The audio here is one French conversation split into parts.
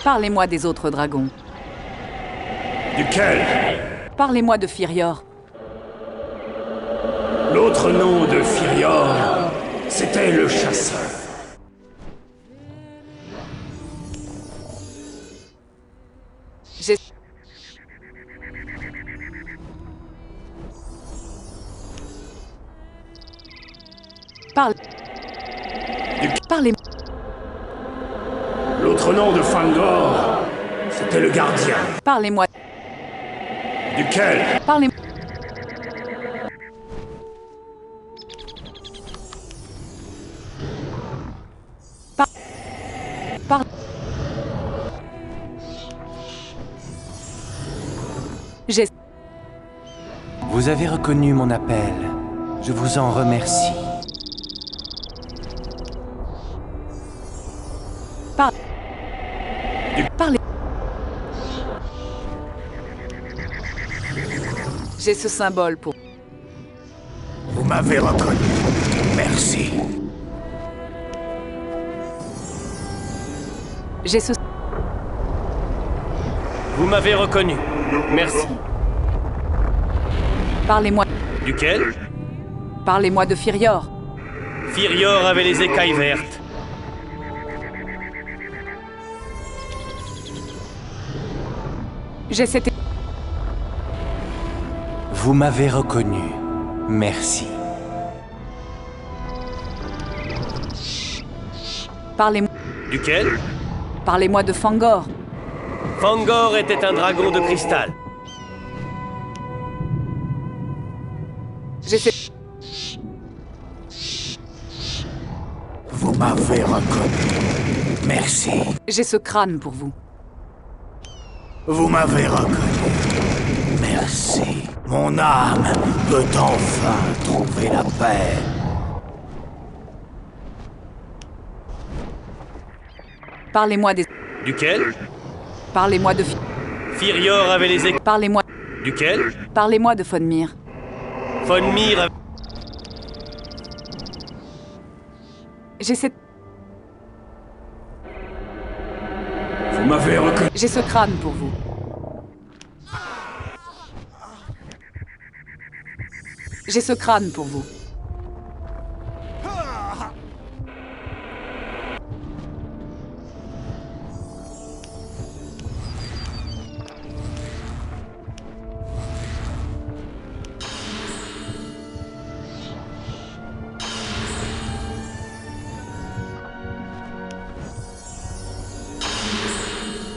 Parlez-moi des autres dragons. Duquel? Parlez-moi de Firior. L'autre nom de Firior, c'était le chasseur. J'ai... Parlez... L'autre nom de Fangor, c'était le gardien. Parlez-moi... Duquel? Parlez... J'ai... Vous avez reconnu mon appel. Je vous en remercie. Parlez... J'ai ce symbole pour... Vous m'avez reconnu. Merci. J'ai ce... Vous m'avez reconnu. Merci. Parlez-moi... Duquel? Parlez-moi de Firior. Firior avait les écailles vertes. J'ai cette... Vous m'avez reconnu. Merci. Parlez-moi... Duquel? Parlez-moi de Fangor. Fangor était un dragon de cristal. J'ai cette... Vous m'avez reconnu. Merci. J'ai ce crâne pour vous. Vous m'avez reconnu. Merci. Mon âme peut enfin trouver la paix. Parlez-moi des... Duquel? Parlez-moi de... Firior avait les écailles... Parlez-moi... Duquel? Parlez-moi de Fonmir. Fonmir... J'ai cette... Vous m'avez reconnu. J'ai ce crâne pour vous. J'ai ce crâne pour vous.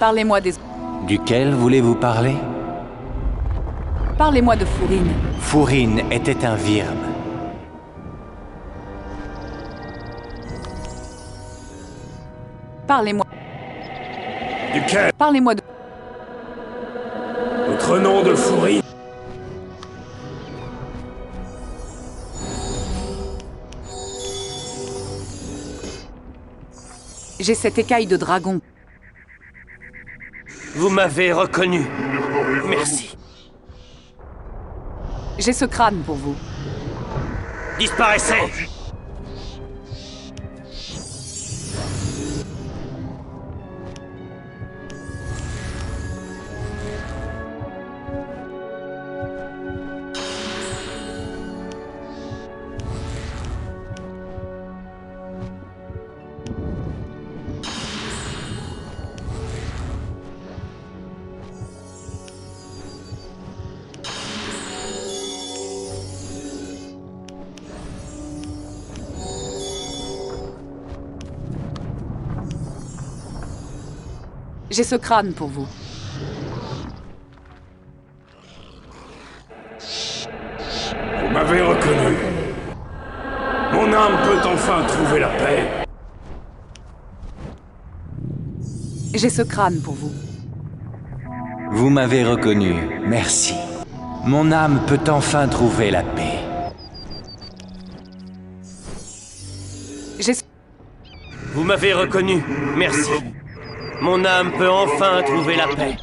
Parlez-moi des... Duquel voulez-vous parler? Parlez-moi de Fourine. Fourine était un virme. Parlez-moi... Duquel? Parlez-moi de... Votre nom de Fourine? J'ai cette écaille de dragon. Vous m'avez reconnu. Merci. J'ai ce crâne pour vous. Disparaissez! J'ai ce crâne pour vous. Vous m'avez reconnu. Mon âme peut enfin trouver la paix. J'ai ce crâne pour vous. Vous m'avez reconnu. Merci. Mon âme peut enfin trouver la paix. J'ai... Vous m'avez reconnu. Merci. Mon âme peut enfin trouver la paix.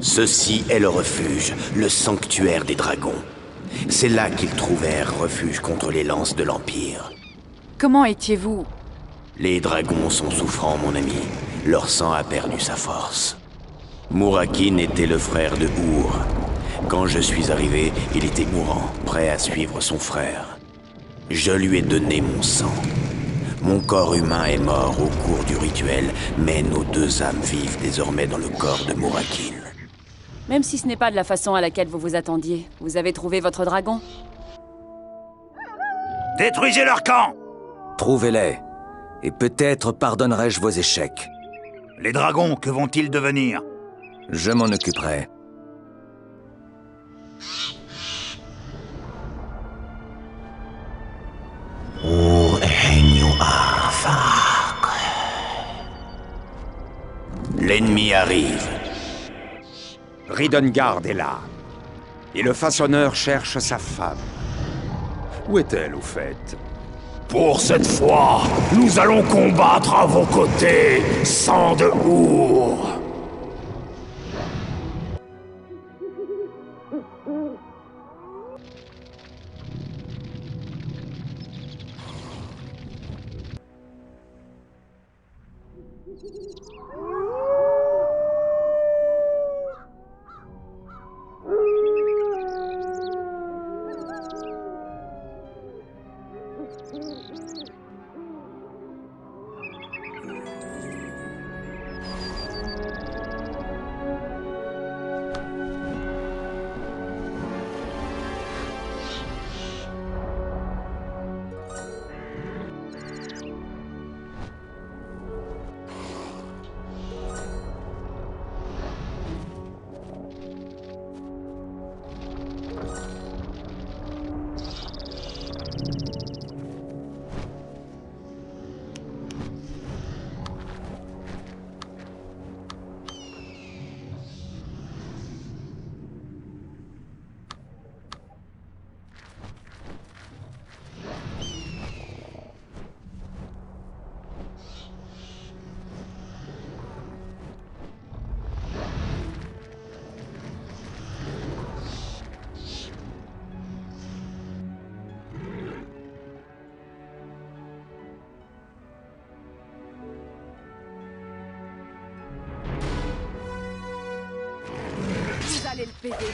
Ceci est le refuge, le sanctuaire des dragons. C'est là qu'ils trouvèrent refuge contre les lances de l'Empire. Comment étiez-vous? Les dragons sont souffrants, mon ami. Leur sang a perdu sa force. Mourakin était le frère de Our. Quand je suis arrivé, il était mourant, prêt à suivre son frère. Je lui ai donné mon sang. Mon corps humain est mort au cours du rituel, mais nos deux âmes vivent désormais dans le corps de Mourakin. Même si ce n'est pas de la façon à laquelle vous vous attendiez, vous avez trouvé votre dragon? Détruisez leur camp! Trouvez-les, et peut-être pardonnerai-je vos échecs. Les dragons, que vont-ils devenir? Je m'en occuperai. L'ennemi arrive. Ridengard est là. Et le façonneur cherche sa femme. Où est-elle, au fait? Pour cette fois, nous allons combattre à vos côtés, sang de Our. Vous allez le payer.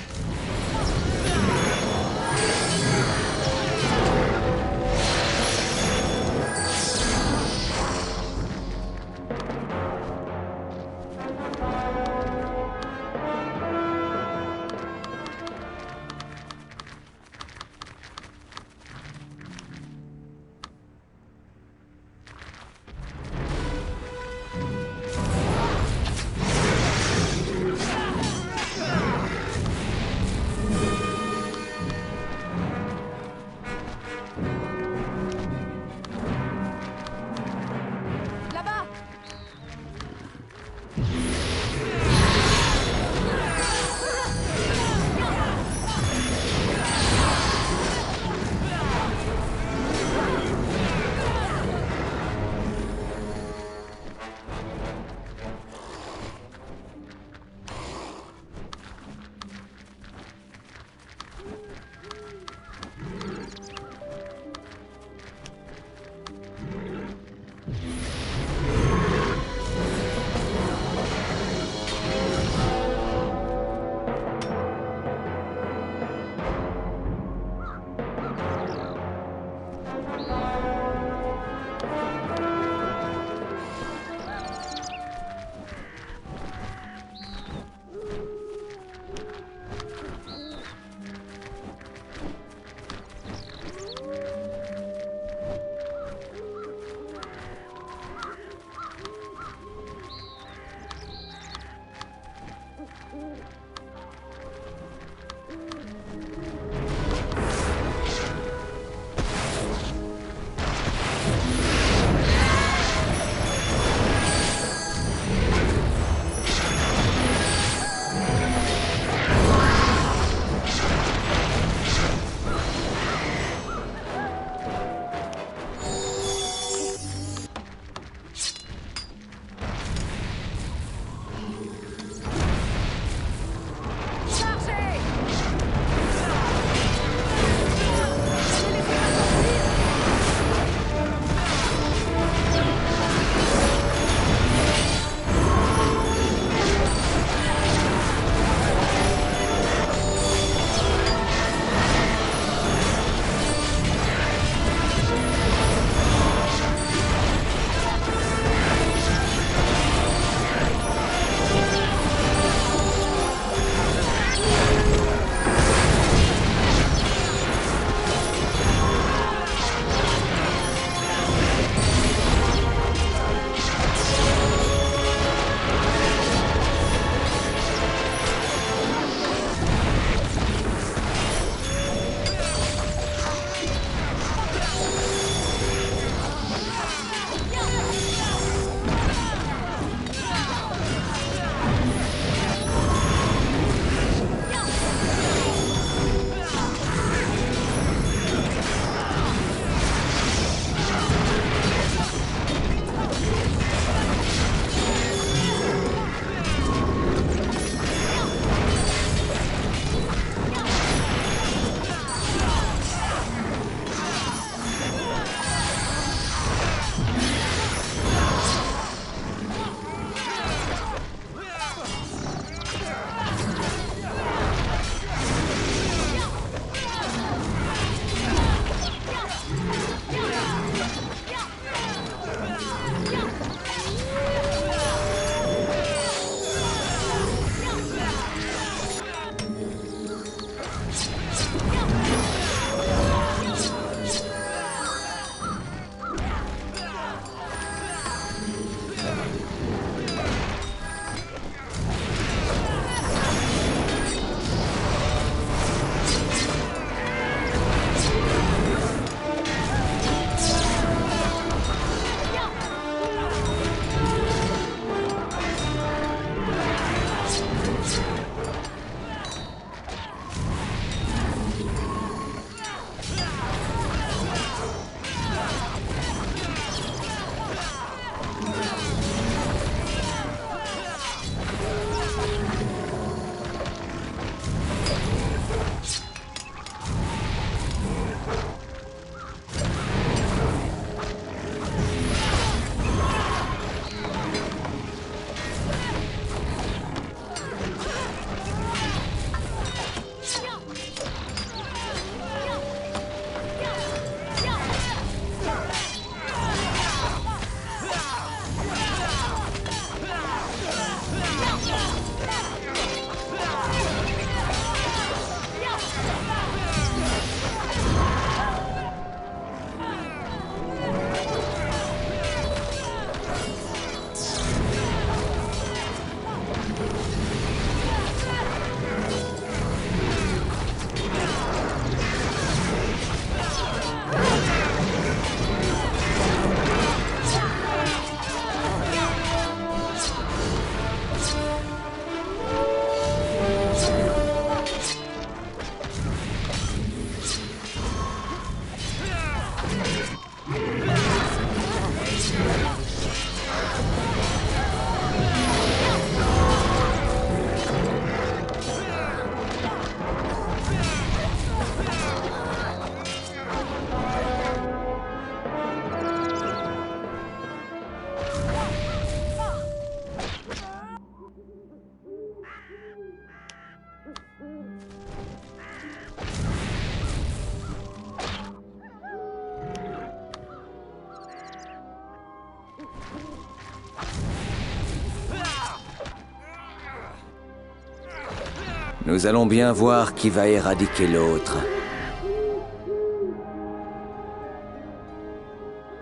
Nous allons bien voir qui va éradiquer l'autre.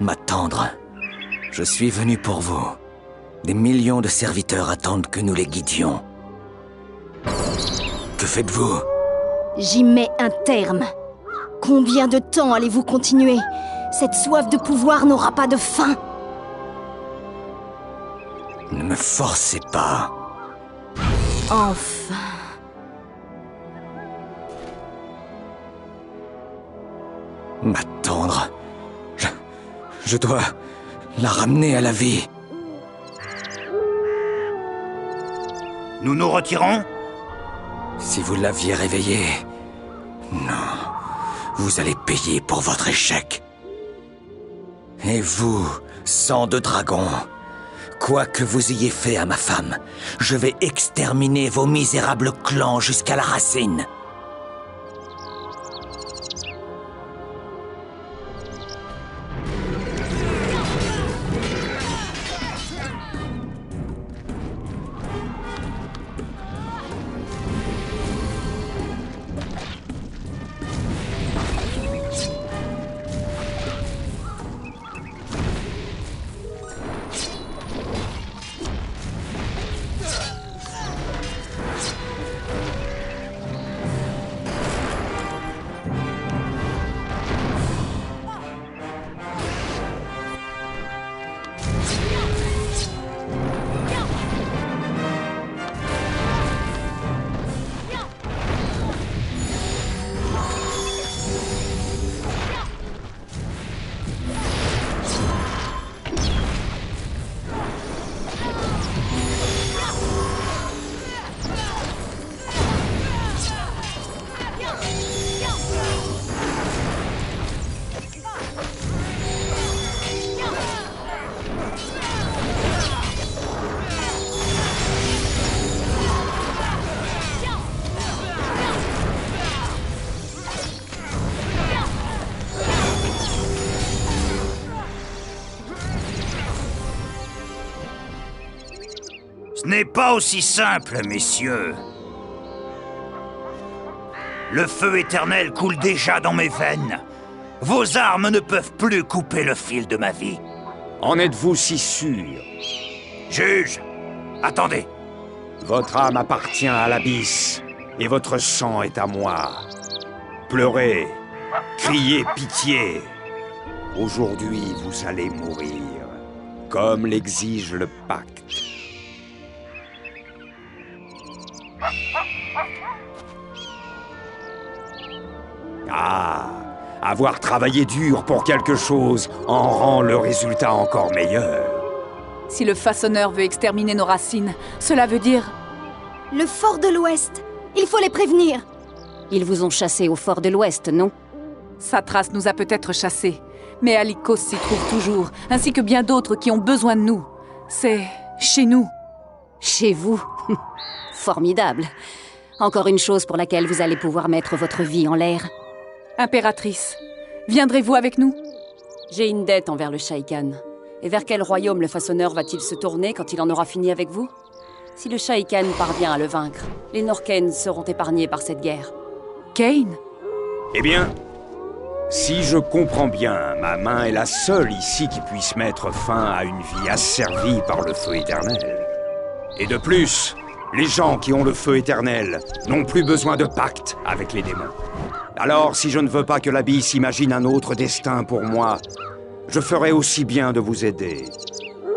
M'attendre. Je suis venu pour vous. Des millions de serviteurs attendent que nous les guidions. Que faites-vous? J'y mets un terme. Combien de temps allez-vous continuer? Cette soif de pouvoir n'aura pas de fin. Ne me forcez pas. Enfin. M'attendre. Je dois la ramener à la vie. Nous nous retirons? Si vous l'aviez réveillée... Non. Vous allez payer pour votre échec. Et vous, sang de dragon, quoi que vous ayez fait à ma femme, je vais exterminer vos misérables clans jusqu'à la racine. Ce n'est pas aussi simple, messieurs. Le feu éternel coule déjà dans mes veines. Vos armes ne peuvent plus couper le fil de ma vie. En êtes-vous si sûr? Juge, attendez. Votre âme appartient à l'abysse, et votre sang est à moi. Pleurez, criez pitié. Aujourd'hui, vous allez mourir, comme l'exige le pacte. Ah, avoir travaillé dur pour quelque chose en rend le résultat encore meilleur. Si le façonneur veut exterminer nos racines, cela veut dire... Le fort de l'Ouest. Il faut les prévenir. Ils vous ont chassé au fort de l'Ouest, non? Sa trace nous a peut-être chassés, mais Alikos s'y trouve toujours, ainsi que bien d'autres qui ont besoin de nous. C'est... chez nous. Chez vous? Formidable. Encore une chose pour laquelle vous allez pouvoir mettre votre vie en l'air. Impératrice, viendrez-vous avec nous? J'ai une dette envers le Shaikan. Et vers quel royaume le façonneur va-t-il se tourner quand il en aura fini avec vous? Si le Shaikan parvient à le vaincre, les Norken seront épargnés par cette guerre. Kain? Eh bien, si je comprends bien, ma main est la seule ici qui puisse mettre fin à une vie asservie par le feu éternel. Et de plus, les gens qui ont le feu éternel n'ont plus besoin de pacte avec les démons. Alors, si je ne veux pas que l'abysse imagine un autre destin pour moi, je ferai aussi bien de vous aider.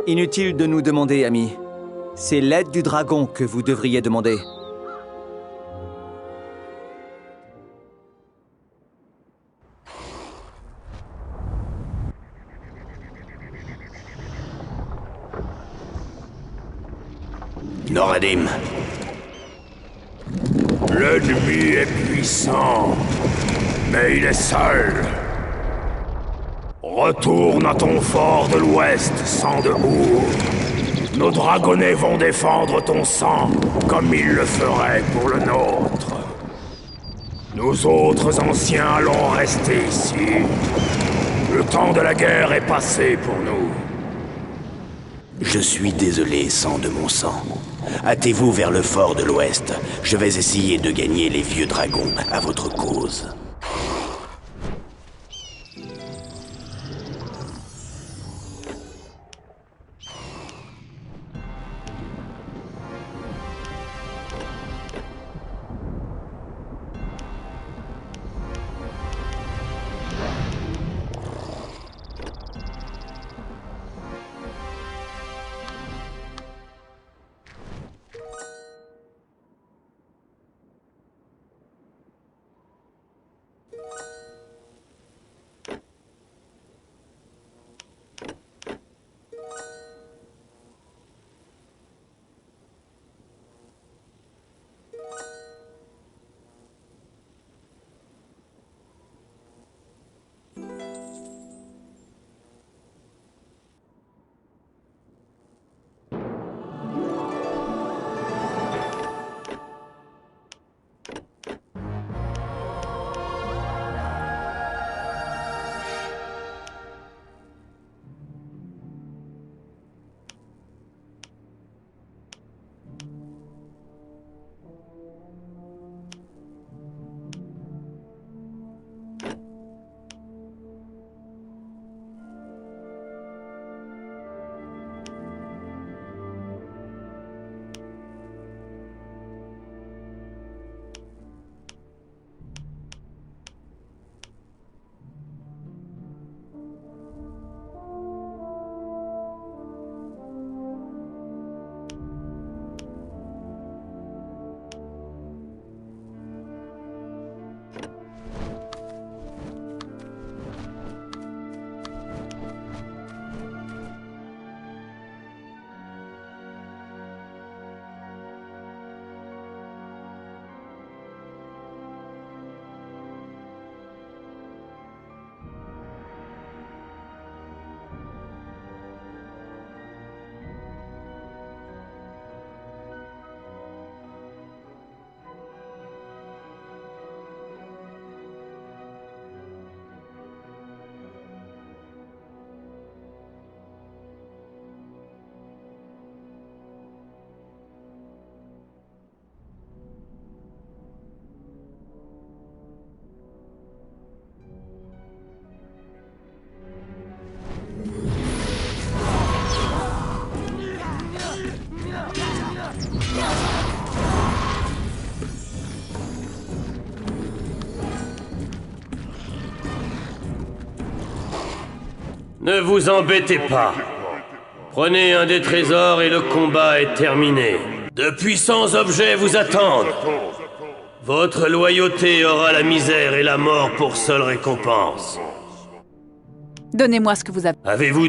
Inutile de nous demander, ami. C'est l'aide du dragon que vous devriez demander. Noradim. L'ennemi est puissant, mais il est seul. Retourne à ton fort de l'Ouest, sang de Our. Nos dragonnets vont défendre ton sang, comme ils le feraient pour le nôtre. Nous autres anciens allons rester ici. Le temps de la guerre est passé pour nous. Je suis désolé, sang de mon sang. Hâtez-vous vers le fort de l'Ouest. Je vais essayer de gagner les vieux dragons à votre cause. Ne vous embêtez pas. Prenez un des trésors et le combat est terminé. De puissants objets vous attendent. Votre loyauté aura la misère et la mort pour seule récompense. Donnez-moi ce que vous avez. Avez-vous...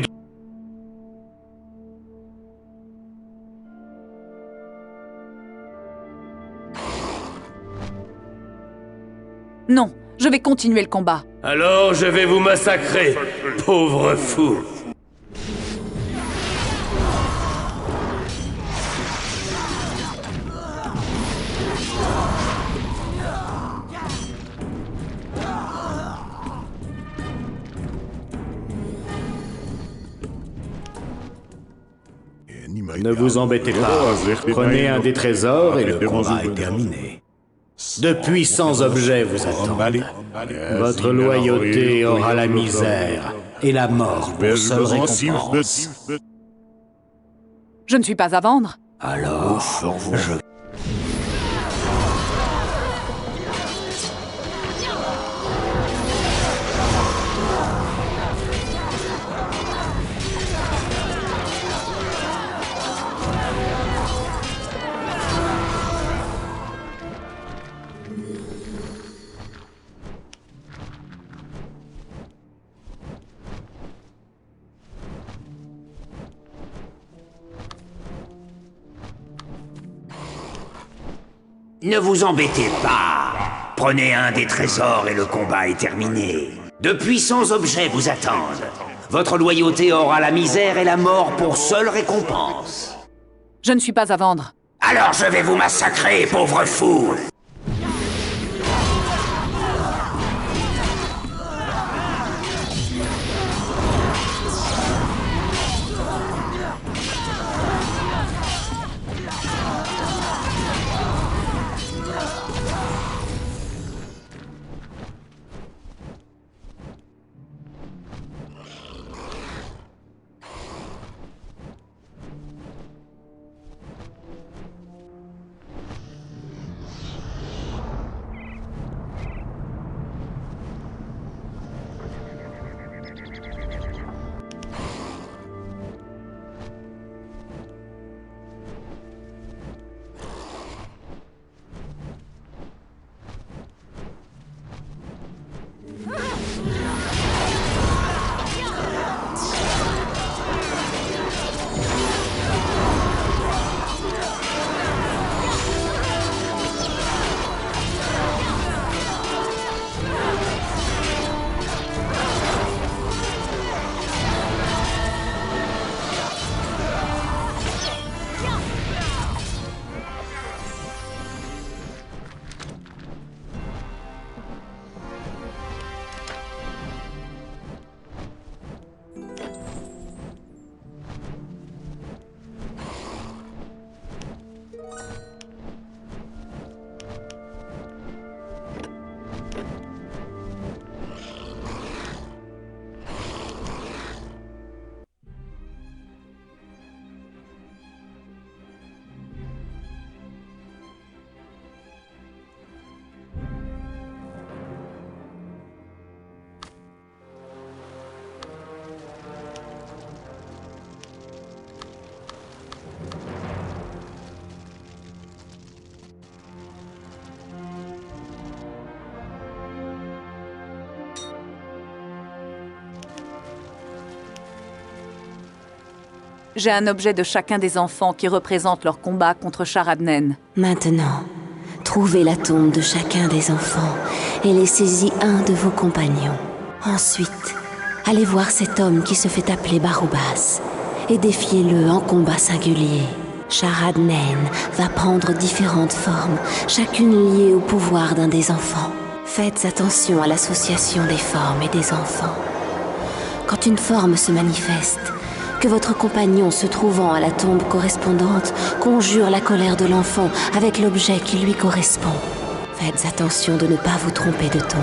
Non, je vais continuer le combat. Alors je vais vous massacrer, pauvre fou. Ne vous embêtez pas. Prenez un des trésors et le combat est terminé. De puissants objets vous attendent. Votre loyauté aura la misère et la mort pour seule récompense. Je ne suis pas à vendre. Alors, je... Ne vous embêtez pas. Prenez un des trésors et le combat est terminé. De puissants objets vous attendent. Votre loyauté aura la misère et la mort pour seule récompense. Je ne suis pas à vendre. Alors je vais vous massacrer, pauvre fou. J'ai un objet de chacun des enfants qui représente leur combat contre Sharadnen. Maintenant, trouvez la tombe de chacun des enfants et laissez-y un de vos compagnons. Ensuite, allez voir cet homme qui se fait appeler Baroubas et défiez-le en combat singulier. Sharadnen va prendre différentes formes, chacune liée au pouvoir d'un des enfants. Faites attention à l'association des formes et des enfants. Quand une forme se manifeste, que votre compagnon se trouvant à la tombe correspondante conjure la colère de l'enfant avec l'objet qui lui correspond. Faites attention de ne pas vous tromper de tombe.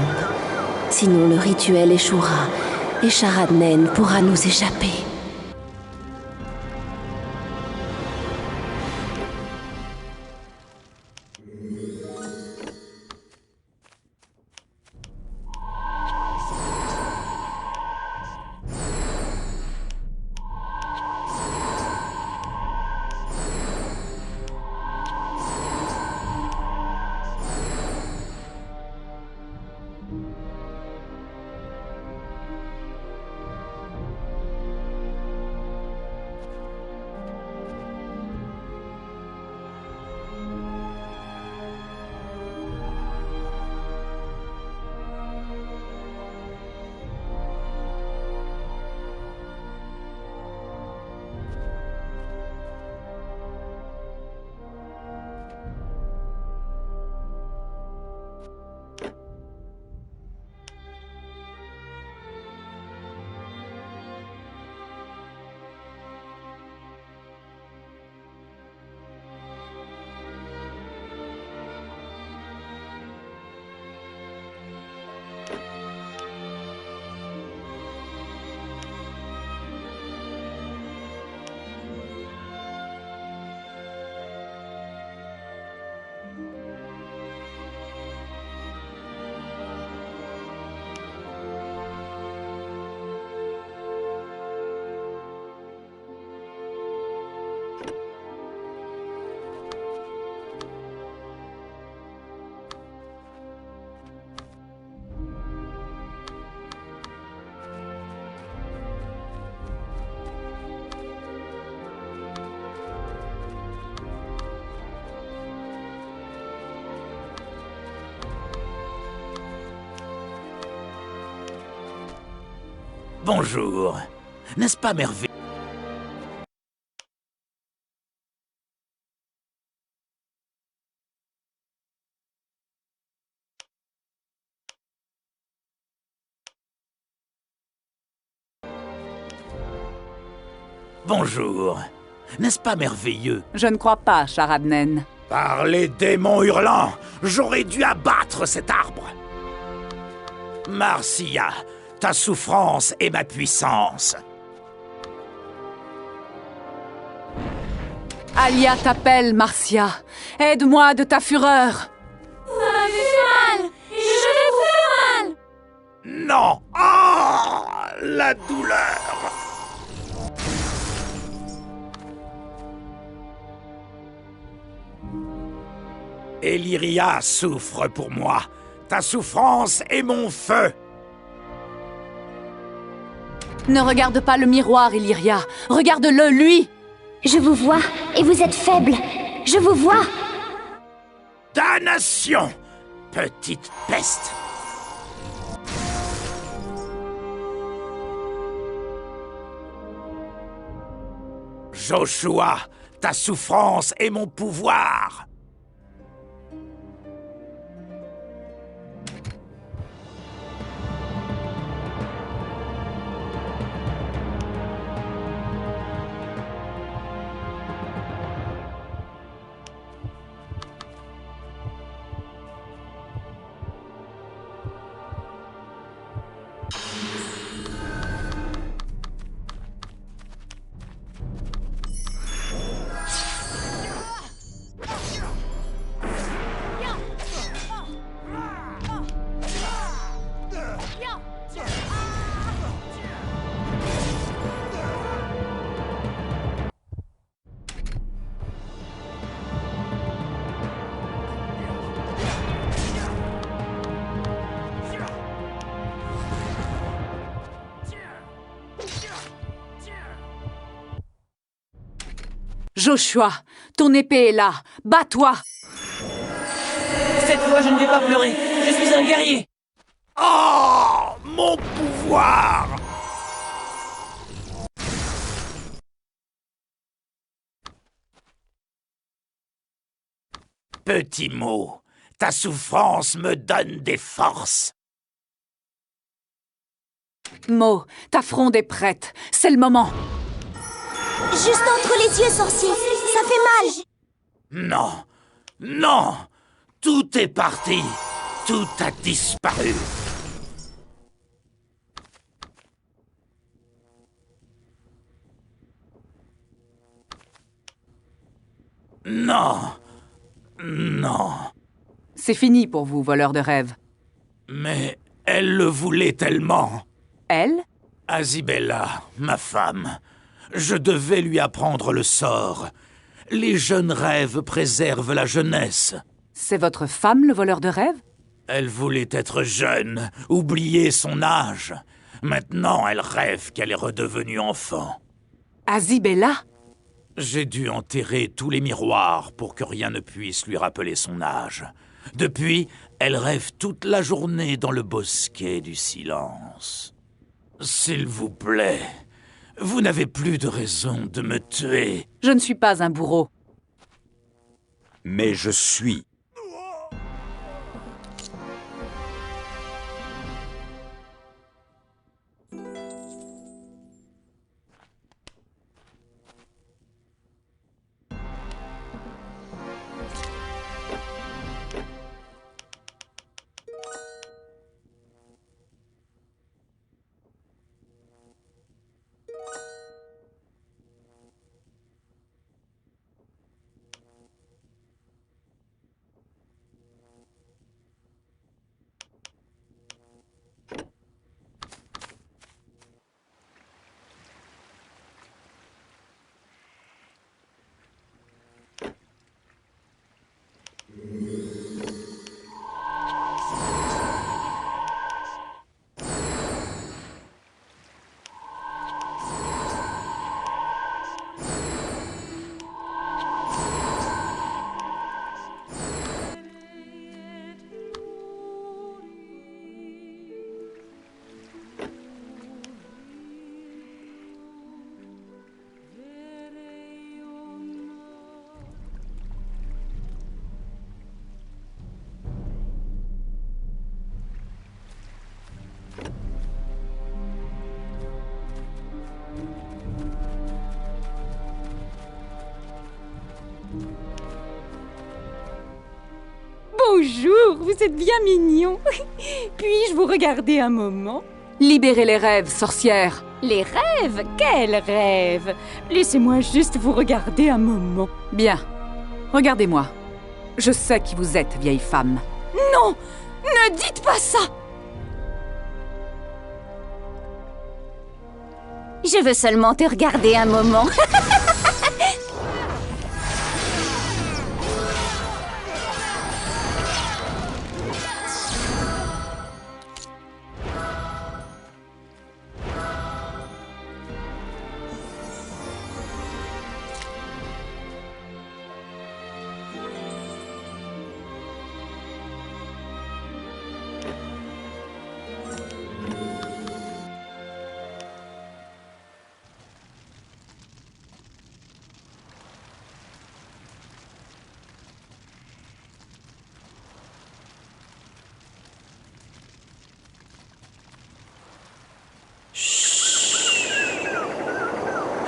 Sinon le rituel échouera et Sharadnen pourra nous échapper. Bonjour. N'est-ce pas merveilleux? Bonjour. N'est-ce pas merveilleux? Je ne crois pas, Sharadnen. Par les démons hurlants, j'aurais dû abattre cet arbre. Marcia, ta souffrance est ma puissance. Alia t'appelle, Marcia. Aide-moi de ta fureur. Vous m'avez fait mal. Et je vais vous faire mal. Non. Oh, la douleur. Illyria souffre pour moi. Ta souffrance est mon feu. Ne regarde pas le miroir, Illyria. Regarde-le, lui. Je vous vois, et vous êtes faible. Je vous vois. Damnation, petite peste. Joshua, ta souffrance est mon pouvoir. Joshua, ton épée est là. Bats-toi! Cette fois, je ne vais pas pleurer. Je suis un guerrier. Oh, mon pouvoir! Petit mot, ta souffrance me donne des forces. Mo, ta fronde est prête. C'est le moment. Juste entre les yeux, sorcier. Ça fait mal. Non, non, tout est parti. Tout a disparu. Non, non. C'est fini pour vous, voleur de rêves. Mais elle le voulait tellement. Elle? Azibella, ma femme. Je devais lui apprendre le sort. Les jeunes rêves préservent la jeunesse. C'est votre femme, le voleur de rêves? Elle voulait être jeune, oublier son âge. Maintenant, elle rêve qu'elle est redevenue enfant. Azibella? J'ai dû enterrer tous les miroirs pour que rien ne puisse lui rappeler son âge. Depuis, elle rêve toute la journée dans le bosquet du silence. S'il vous plaît, vous n'avez plus de raison de me tuer. Je ne suis pas un bourreau. Mais je suis. Bonjour, vous êtes bien mignon. Puis-je vous regarder un moment? Libérez les rêves, sorcière. Les rêves? Quels rêves? Laissez-moi juste vous regarder un moment. Bien. Regardez-moi. Je sais qui vous êtes, vieille femme. Non! Ne dites pas ça! Je veux seulement te regarder un moment.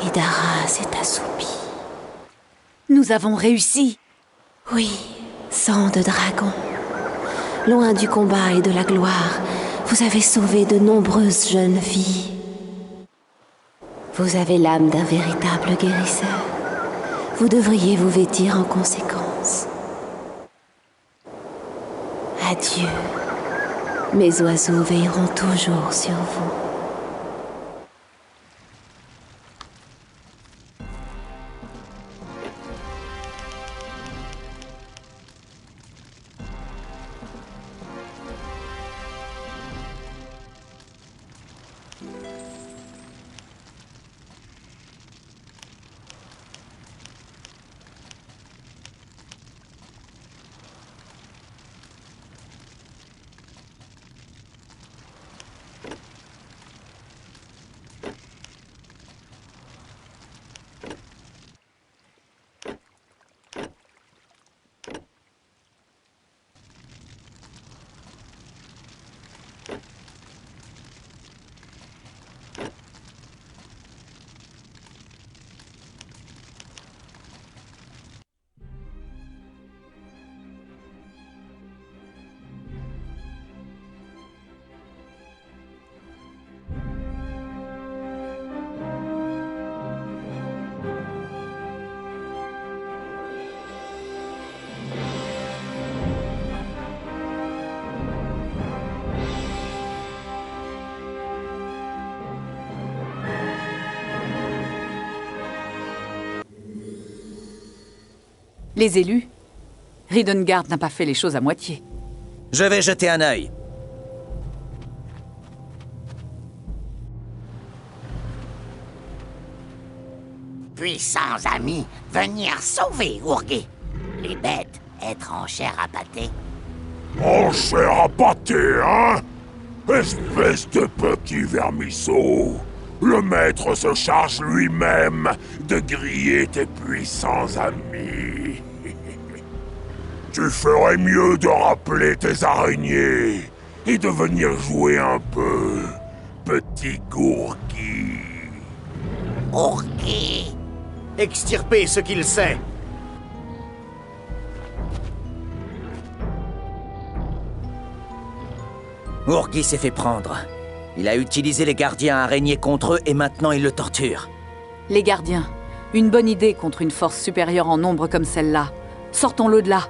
Idara s'est assoupie. Nous avons réussi. Oui, sang de dragon. Loin du combat et de la gloire, vous avez sauvé de nombreuses jeunes filles. Vous avez l'âme d'un véritable guérisseur. Vous devriez vous vêtir en conséquence. Adieu. Mes oiseaux veilleront toujours sur vous. Les élus? Ridengard n'a pas fait les choses à moitié. Je vais jeter un œil. Puissants amis, venir sauver Urgi. Les bêtes, être en chair à pâté. En chair à pâté, hein? Espèce de petit vermisseau. Le maître se charge lui-même de griller tes puissants amis. Tu ferais mieux de rappeler tes araignées et de venir jouer un peu, petit Urgi. Urgi. Extirper ce qu'il sait. Urgi s'est fait prendre. Il a utilisé les gardiens araignées contre eux et maintenant il le torture. Les gardiens, une bonne idée contre une force supérieure en nombre comme celle-là. Sortons-le de là.